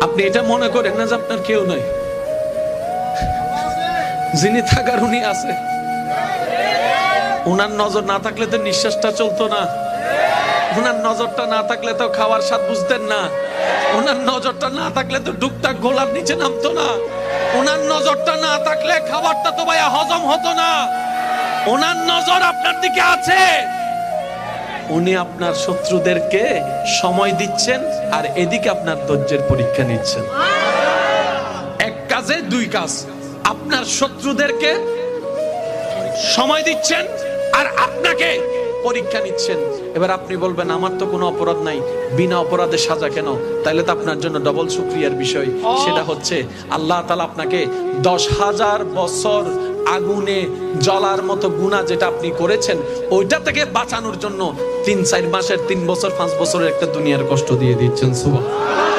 আপনি এটা মনে করেন না যে আপনার কেউ নাই, যিনি থাকার উনি আছে। উনার নজর না থাকলে তো নিঃশ্বাসটা চলতো না, উনার নজরটা না থাকলে তো খাওয়ার স্বাদ বুঝতেন না, উনার নজরটা না থাকলে তো ডুকটাক গোলার নিচে নামতো না, উনার নজরটা না থাকলে খাবারটা তো ভাইয়া হজম হতো না। উনার নজর আপনার দিকে আছে। উনি আপনার শত্রুদেরকে সময় দিচ্ছেন আর এদিকে আপনার ধৈর্যের পরীক্ষা নিচ্ছেন। এক কাজে দুই কাজ, আপনার শত্রুদেরকে সময় দিচ্ছেন আর আপনাকে পরীক্ষা নিচ্ছেন। এবার আপনি বলবেন আমার তো কোনো অপরাধ নাই, বিনা অপরাধে সাজা কেন? তাহলে তো আপনার জন্য ডবল শুকরিয়ার বিষয়। সেটা হচ্ছে আল্লাহ তাআলা আপনাকে 10,000 বছর আগুনে জ্বলার মতো গুনাহ যেটা আপনি করেছেন ওইটা থেকে বাঁচানোর জন্য 3-4 মাসের 3 বছর 5 বছরের একটা দুনিয়ার কষ্ট দিয়ে দিচ্ছেন। সুবহানাল্লাহ।